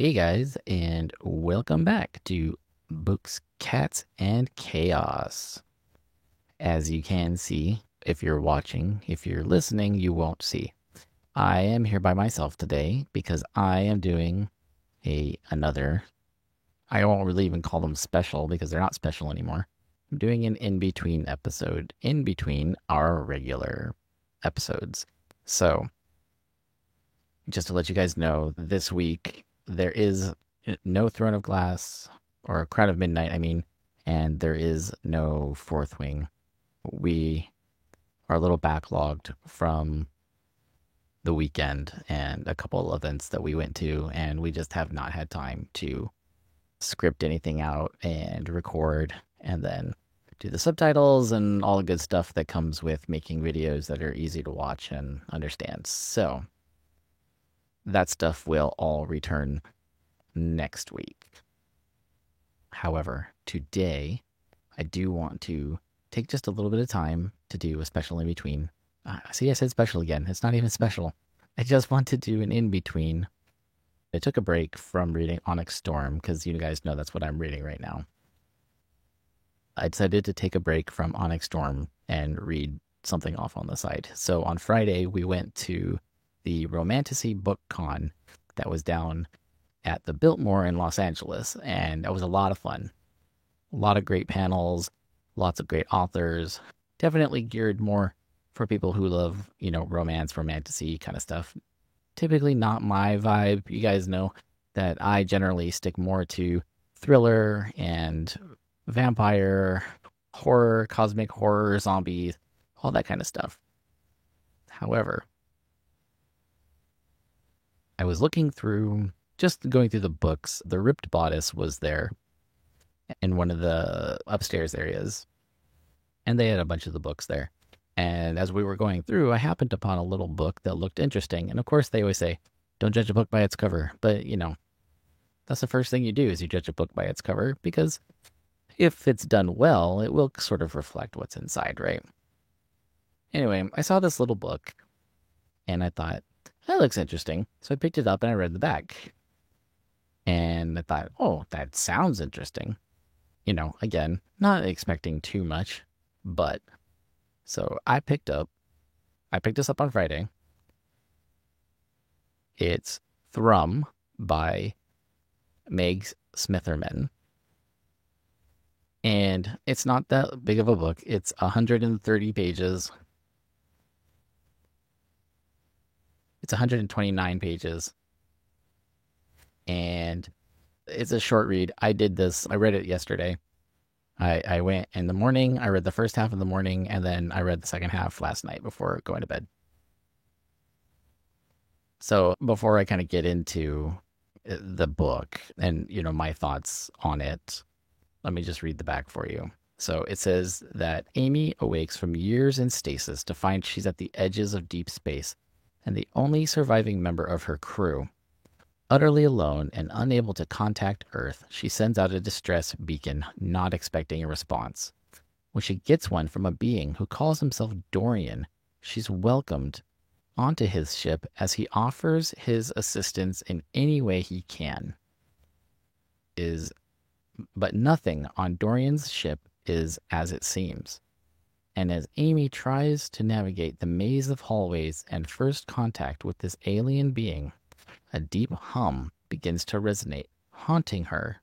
Hey guys, and welcome back to Books, Cats, and Chaos. As you can see, if you're watching, if you're listening, you won't see. I am here by myself today because I am doing another. I won't really even call them special because they're not special anymore. I'm doing an in-between episode in between our regular episodes. So, just to let you guys know, this week there is no Throne of Glass or Crown of Midnight, I mean, and there is no Fourth Wing. We are a little backlogged from the weekend and a couple of events that we went to, and we just have not had time to script anything out and record and then do the subtitles and all the good stuff that comes with making videos that are easy to watch and understand. So, that stuff will all return next week. However, today I do want to take just a little bit of time to do a special in between. See, I said special again. It's not even special. I just want to do an in between. I took a break from reading Onyx Storm because you guys know that's what I'm reading right now. I decided to take a break from Onyx Storm and read something off on the side. So on Friday, we went to the Romantasy Book Con that was down at the Biltmore in Los Angeles, and that was a lot of fun. A lot of great panels, lots of great authors. Definitely geared more for people who love, romance, romantasy kind of stuff. Typically not my vibe. You guys know that I generally stick more to thriller and vampire, horror, cosmic horror, zombies, all that kind of stuff. However, I was looking through, just going through the books. The Ripped Bodice was there in one of the upstairs areas, and they had a bunch of the books there. And as we were going through, I happened upon a little book that looked interesting. And of course, they always say, don't judge a book by its cover. But, that's the first thing you do is you judge a book by its cover because if it's done well, it will sort of reflect what's inside, right? Anyway, I saw this little book and I thought, that looks interesting. So I picked it up and I read the back. And I thought, oh, that sounds interesting. Again, not expecting too much, but so I picked this up on Friday. It's Thrum by Meg Smitherman. And it's not that big of a book. It's 130 pages. It's 129 pages. And it's a short read. I read it yesterday. I went in the morning, I read the first half of the morning, and then I read the second half last night before going to bed. So before I kind of get into the book and, my thoughts on it, let me just read the back for you. So it says that Amy awakes from years in stasis to find she's at the edges of deep space and the only surviving member of her crew. Utterly alone and unable to contact Earth, she sends out a distress beacon, not expecting a response. When she gets one from a being who calls himself Dorian, she's welcomed onto his ship as he offers his assistance in any way he can. But nothing on Dorian's ship is as it seems. And as Amy tries to navigate the maze of hallways and first contact with this alien being, a deep hum begins to resonate, haunting her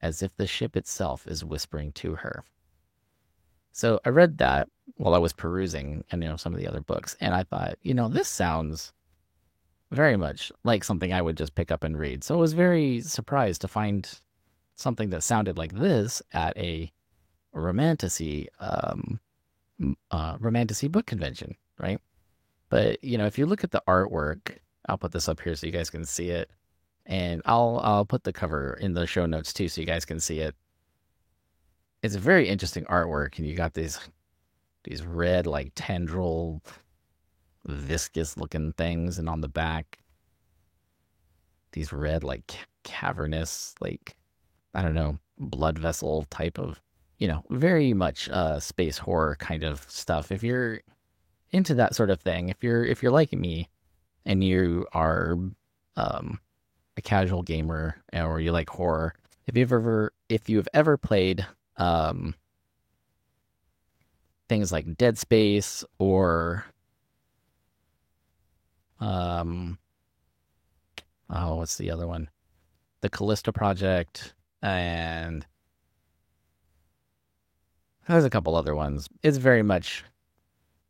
as if the ship itself is whispering to her. So I read that while I was perusing and some of the other books, and I thought, this sounds very much like something I would just pick up and read. So I was very surprised to find something that sounded like this at a romantasy romantasy book convention, right? But if you look at the artwork, I'll put this up here so you guys can see it, and I'll put the cover in the show notes too so you guys can see it. It's a very interesting artwork, and you got these red like tendril viscous looking things, and on the back these red like cavernous, like, I don't know, blood vessel type of, very much space horror kind of stuff. If you're into that sort of thing, if you're like me and you are a casual gamer or you like horror, if you've ever played um, things like Dead Space or um, oh, what's the other one? The Callisto Project, and there's a couple other ones. It's very much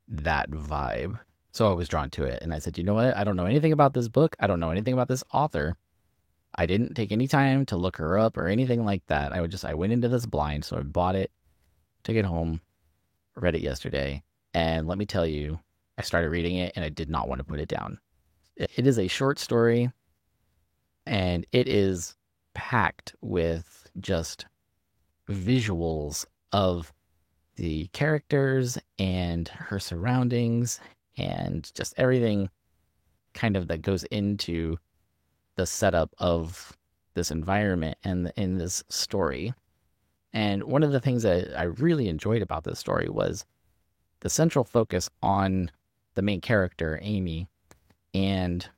that vibe. So I was drawn to it. And I said, you know what? I don't know anything about this book. I don't know anything about this author. I didn't take any time to look her up or anything like that. I went into this blind. So I bought it, took it home, read it yesterday. And let me tell you, I started reading it and I did not want to put it down. It is a short story and it is packed with just visuals of the characters and her surroundings and just everything kind of that goes into the setup of this environment and in this story. And one of the things that I really enjoyed about this story was the central focus on the main character, Amy, and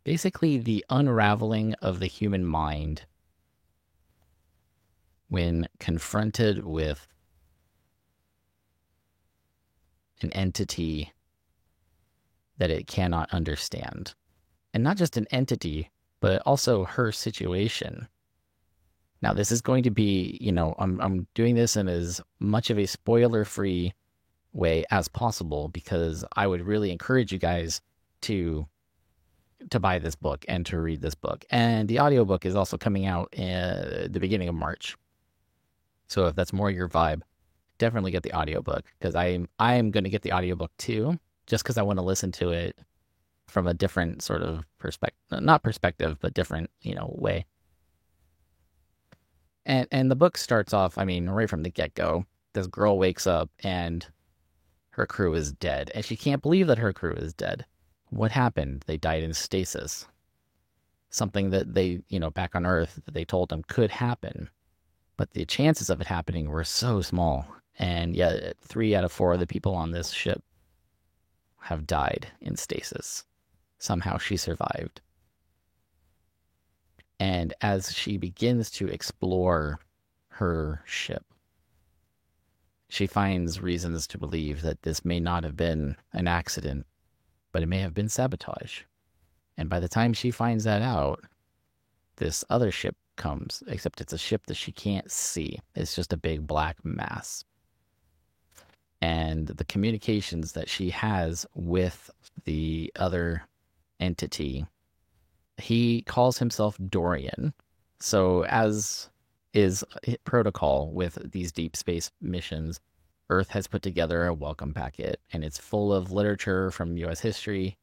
basically the unraveling of the human mind when confronted with an entity that it cannot understand. And not just an entity, but also her situation. Now, this is going to be, I'm doing this in as much of a spoiler free way as possible because I would really encourage you guys to buy this book and to read this book. And the audiobook is also coming out at the beginning of March. So if that's more your vibe, definitely get the audiobook because I'm going to get the audiobook too, just because I want to listen to it from a different sort of perspective, not perspective, but different, way. And the book starts off, I mean, right from the get-go, this girl wakes up and her crew is dead, and she can't believe that her crew is dead. What happened? They died in stasis. Something that they, back on Earth, that they told them could happen. But the chances of it happening were so small. And yet, 3 out of 4 of the people on this ship have died in stasis. Somehow she survived. And as she begins to explore her ship, she finds reasons to believe that this may not have been an accident, but it may have been sabotage. And by the time she finds that out, this other ship comes, except it's a ship that she can't see. It's just a big black mass. And the communications that she has with the other entity, he calls himself Dorian. So, as is protocol with these deep space missions, Earth has put together a welcome packet, and it's full of literature from U.S. history,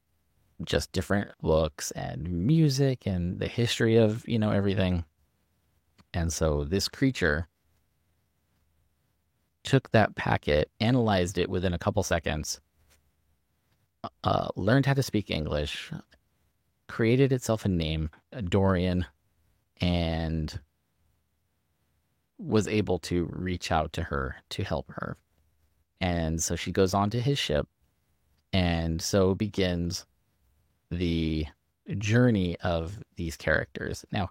just different books and music and the history of, everything. And so this creature took that packet, analyzed it within a couple seconds, learned how to speak English, created itself a name, Dorian, and was able to reach out to her to help her. And so she goes on to his ship, and so begins the journey of these characters. Now,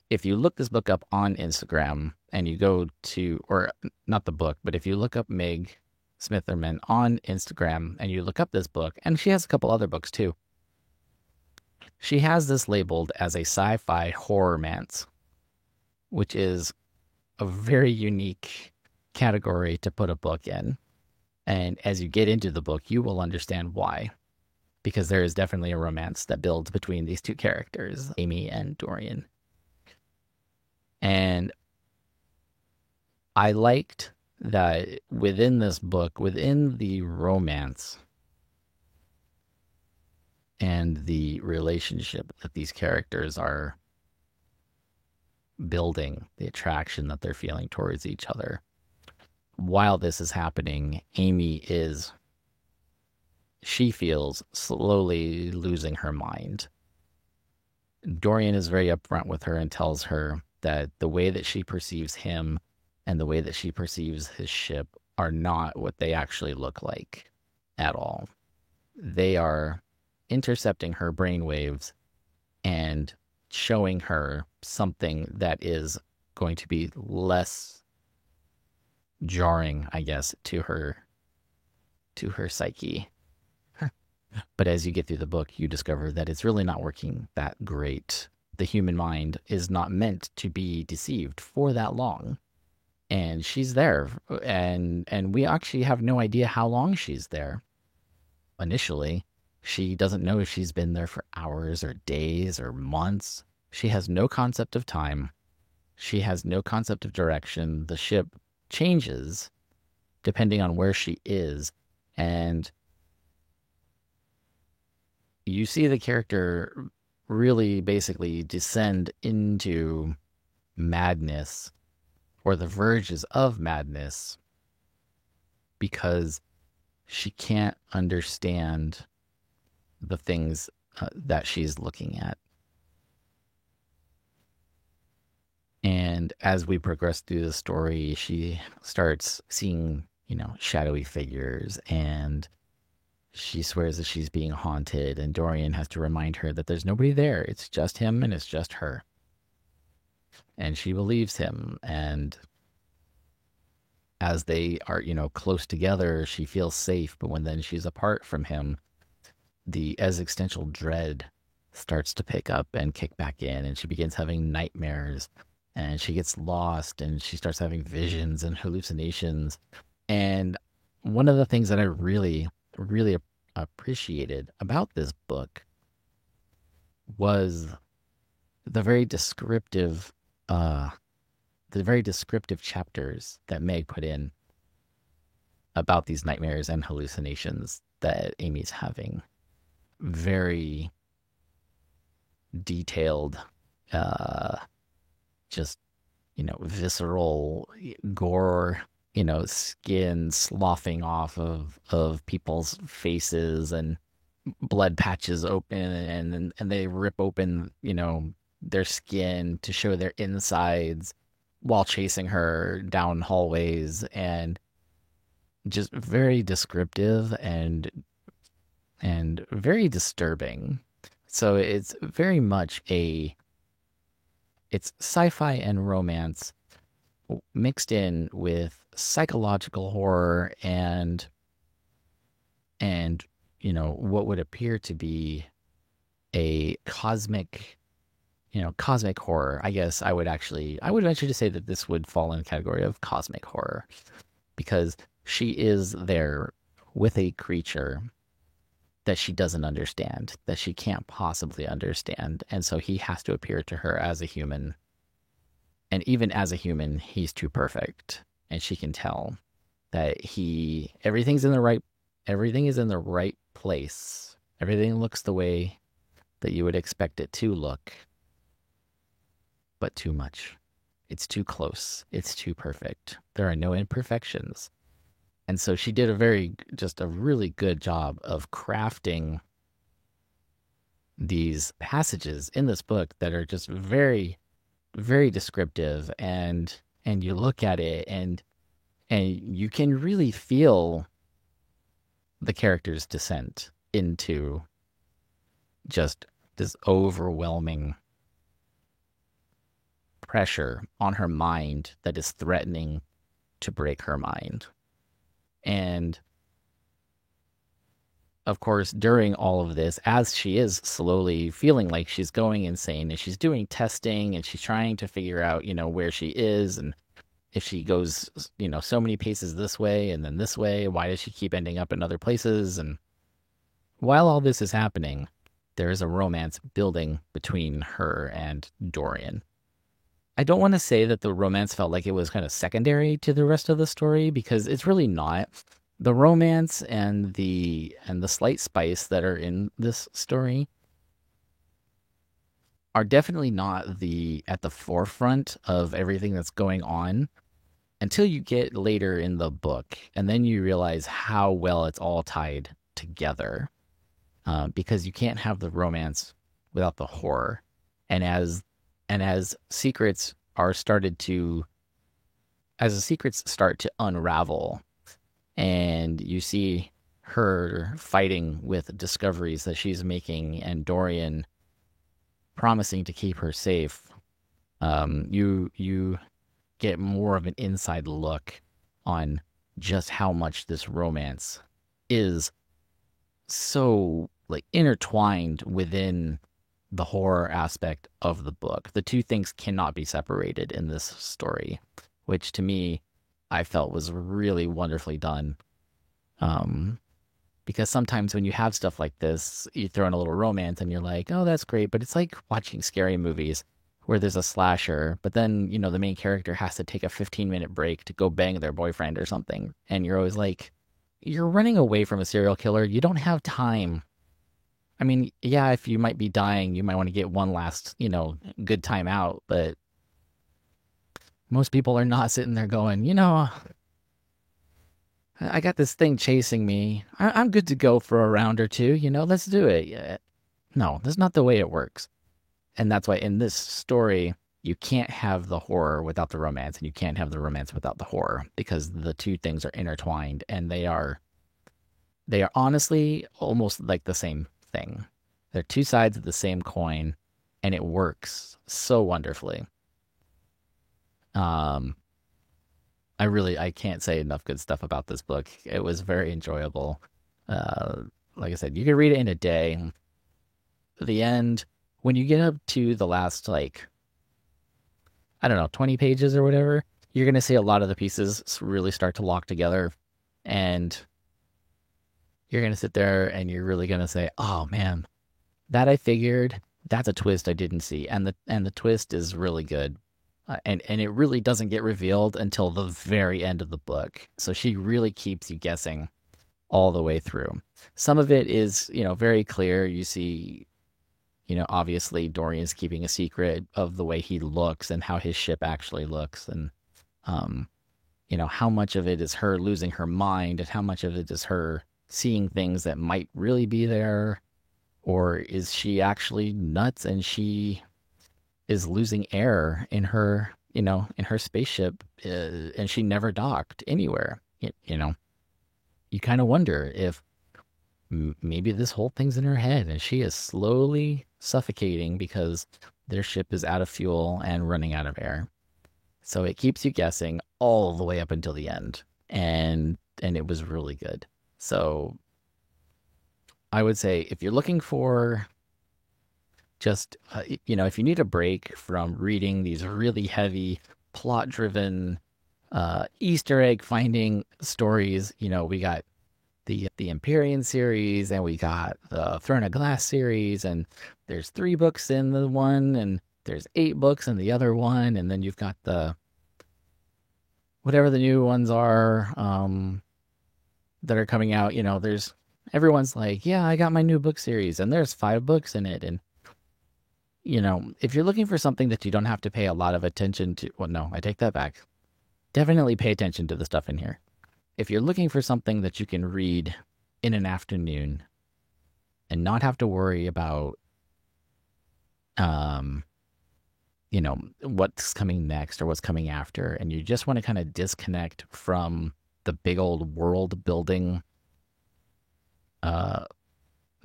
if you look this book up on Instagram and you go to, or not the book, but if you look up Meg Smitherman on Instagram and you look up this book, and she has a couple other books too, she has this labeled as a sci-fi horror-mance, which is a very unique category to put a book in. And as you get into the book, you will understand why. Because there is definitely a romance that builds between these two characters, Amy and Dorian. And I liked that within this book, within the romance and the relationship that these characters are building, the attraction that they're feeling towards each other, while this is happening, she feels slowly losing her mind. Dorian is very upfront with her and tells her that the way that she perceives him and the way that she perceives his ship are not what they actually look like at all. They are intercepting her brainwaves and showing her something that is going to be less jarring, I guess, to her psyche. But as you get through the book, you discover that it's really not working that great. The human mind is not meant to be deceived for that long. And she's there, and we actually have no idea how long she's there. Initially, she doesn't know if she's been there for hours or days or months. She has no concept of time. She has no concept of direction. The ship changes depending on where she is. And you see the character really basically descend into madness or the verges of madness because she can't understand the things that she's looking at. And as we progress through the story, she starts seeing, shadowy figures, and she swears that she's being haunted. And Dorian has to remind her that there's nobody there. It's just him and it's just her. And she believes him. And as they are, close together, she feels safe. But when then she's apart from him, the existential dread starts to pick up and kick back in, and she begins having nightmares, and she gets lost, and she starts having visions and hallucinations. And one of the things that I really, really appreciated about this book was the very descriptive, chapters that Meg put in about these nightmares and hallucinations that Amy's having. Very detailed, just, visceral gore, skin sloughing off of people's faces, and blood patches open, and they rip open, their skin to show their insides while chasing her down hallways, and just very descriptive and very disturbing. So it's very much it's sci-fi and romance mixed in with psychological horror and what would appear to be a cosmic horror. I guess I would venture to say that this would fall in the category of cosmic horror, because she is there with a creature that she doesn't understand, that she can't possibly understand. And so he has to appear to her as a human. And even as a human, he's too perfect. And she can tell that everything is in the right place. Everything looks the way that you would expect it to look, but too much. It's too close. It's too perfect. There are no imperfections. And so she did a really good job of crafting these passages in this book that are just very, very descriptive. And you look at it and you can really feel the character's descent into just this overwhelming pressure on her mind that is threatening to break her mind. And of course, during all of this, as she is slowly feeling like she's going insane, and she's doing testing, and she's trying to figure out, where she is, and if she goes, so many paces this way and then this way, why does she keep ending up in other places? And while all this is happening, there is a romance building between her and Dorian. I don't want to say that the romance felt like it was kind of secondary to the rest of the story, because it's really not. The romance and the slight spice that are in this story are definitely not at the forefront of everything that's going on until you get later in the book, and then you realize how well it's all tied together. Because you can't have the romance without the horror, and as secrets start to unravel, and you see her fighting with discoveries that she's making, and Dorian promising to keep her safe, you get more of an inside look on just how much this romance is so like intertwined within the horror aspect of the book. The two things cannot be separated in this story, which to me I felt was really wonderfully done. Um, because sometimes when you have stuff like this, you throw in a little romance and you're like, oh, that's great. But it's like watching scary movies where there's a slasher, but then, the main character has to take a 15-minute break to go bang their boyfriend or something. And you're always like, you're running away from a serial killer. You don't have time. I mean, yeah, if you might be dying, you might want to get one last, good time out. But most people are not sitting there going, I got this thing chasing me. I'm good to go for a round or two. Let's do it. Yeah. No, that's not the way it works. And that's why in this story, you can't have the horror without the romance, and you can't have the romance without the horror because the two things are intertwined, and they are honestly almost like the same thing. They're two sides of the same coin, and it works so wonderfully. Um, I can't say enough good stuff about this book. It was very enjoyable. Uh, like I said, you could read it in a day. The end, when you get up to the last, like, I don't know, 20 pages or whatever, you're going to see a lot of the pieces really start to lock together. And you're going to sit there and you're really going to say, oh man, that I figured, that's a twist I didn't see. And the twist is really good. And it really doesn't get revealed until the very end of the book. So she really keeps you guessing all the way through. Some of it is, very clear. You see, obviously Dorian's keeping a secret of the way he looks and how his ship actually looks. And, um, how much of it is her losing her mind and how much of it is her seeing things that might really be there. Or is she actually nuts and she is losing air in her spaceship, and she never docked anywhere. You kind of wonder if maybe this whole thing's in her head and she is slowly suffocating because their ship is out of fuel and running out of air. So it keeps you guessing all the way up until the end, and it was really good. So I would say if you're looking for just if you need a break from reading these really heavy plot driven easter egg finding stories, we got the Empyrean series and we got the Throne of Glass series, and there's 3 books in the one and there's 8 books in the other one, and then you've got the whatever the new ones are that are coming out. There's everyone's like, yeah, I got my new book series and there's 5 books in it. And if you're looking for something that you don't have to pay a lot of attention to, well, no, I take that back. Definitely pay attention to the stuff in here. If you're looking for something that you can read in an afternoon and not have to worry about, um, what's coming next or what's coming after, and you just want to kind of disconnect from the big old world building, uh,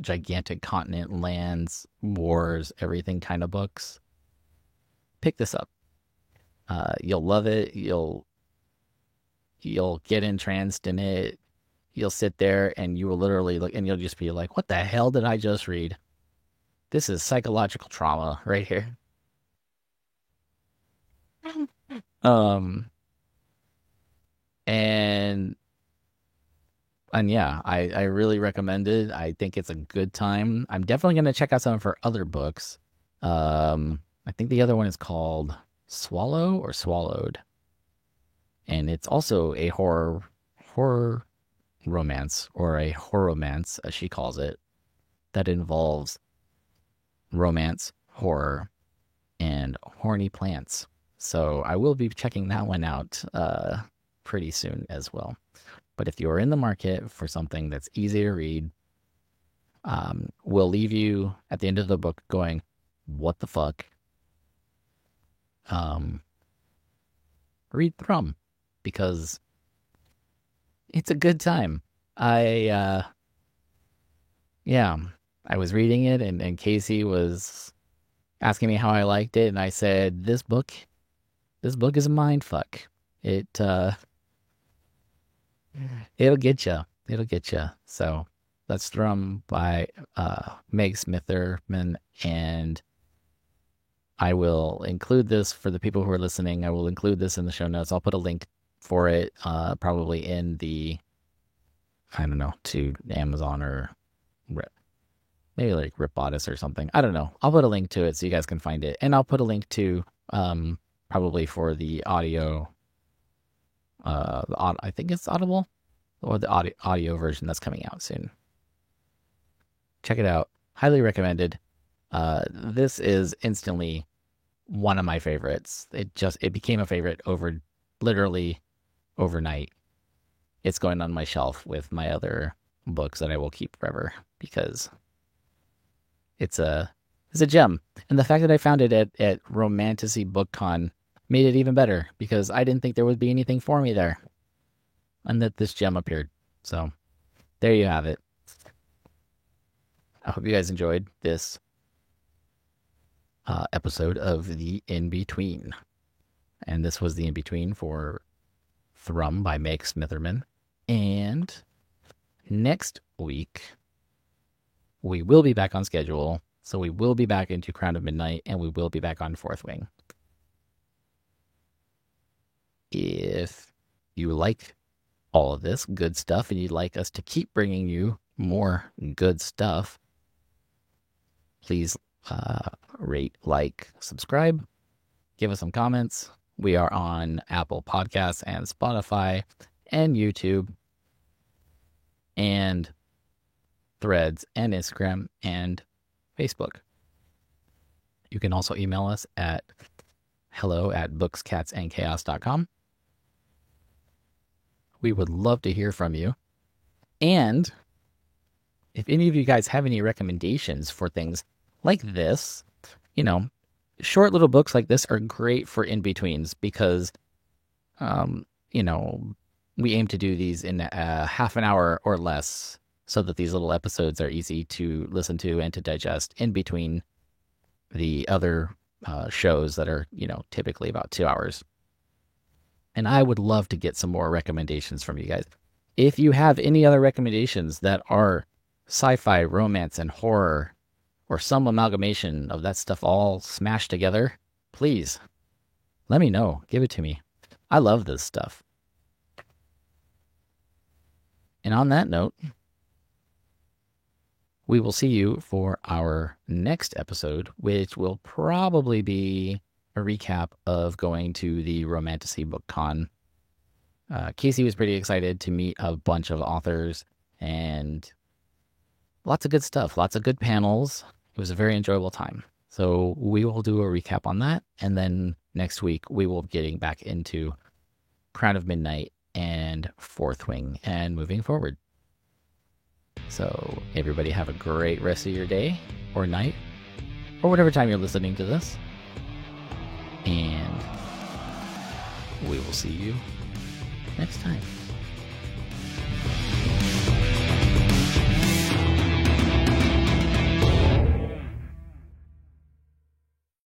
gigantic continent, lands, wars, everything kind of books, pick this up. You'll love it. You'll get entranced in it. You'll sit there and you will literally look and you'll just be like, what the hell did I just read? This is psychological trauma right here. Um and and yeah, I really recommend it. I think it's a good time. I'm definitely gonna check out some of her other books. I think the other one is called Swallow or Swallowed, and it's also a horror romance, or a horromance as she calls it, that involves romance, horror, and horny plants. So I will be checking that one out pretty soon as well. But if you're in the market for something that's easy to read, will leave you at the end of the book going, what the fuck? Um, Read Thrum, because it's a good time. I, yeah, I was reading it, and Casey was asking me how I liked it, and I said, this book is a mind fuck. It'll get you. It'll get you. So that's Thrum by Meg Smitherman, and I will include this for the people who are listening. I will include this in the show notes. I'll put a link for it, probably in the, I don't know, to Amazon or maybe like Ripotis or something. I don't know. I'll put a link to it so you guys can find it, and I'll put a link to probably for the audio. I think it's Audible, or the audio version that's coming out soon. Check it out. Highly recommended. This is instantly one of my favorites. It became a favorite literally overnight. It's going on my shelf with my other books that I will keep forever because it's a gem. And the fact that I found it at Romantasy BookCon made it even better because I didn't think there would be anything for me there. And that this gem appeared. So there you have it. I hope you guys enjoyed this episode of The In-Between. And this was The In-Between for Thrum by Meg Smitherman. And next week, we will be back on schedule. So we will be back into Crown of Midnight, and we will be back on Fourth Wing. If you like all of this good stuff and you'd like us to keep bringing you more good stuff, please rate, like, subscribe, give us some comments. We are on Apple Podcasts and Spotify and YouTube and Threads and Instagram and Facebook. You can also email us at hello@bookscatsandchaos.com. We would love to hear from you. And if any of you guys have any recommendations for things like this, short little books like this are great for in-betweens because, we aim to do these in half an hour or less so that these little episodes are easy to listen to and to digest in between the other shows that are, typically about 2 hours. And I would love to get some more recommendations from you guys. If you have any other recommendations that are sci-fi, romance, and horror, or some amalgamation of that stuff all smashed together, please let me know. Give it to me. I love this stuff. And on that note, we will see you for our next episode, which will probably be a recap of going to the Romantasy BookCon. Casey was pretty excited to meet a bunch of authors and lots of good stuff, lots of good panels. It was a very enjoyable time. So we will do a recap on that. And then next week, we will be getting back into Crown of Midnight and Fourth Wing and moving forward. So everybody have a great rest of your day or night or whatever time you're listening to this. And we will see you next time.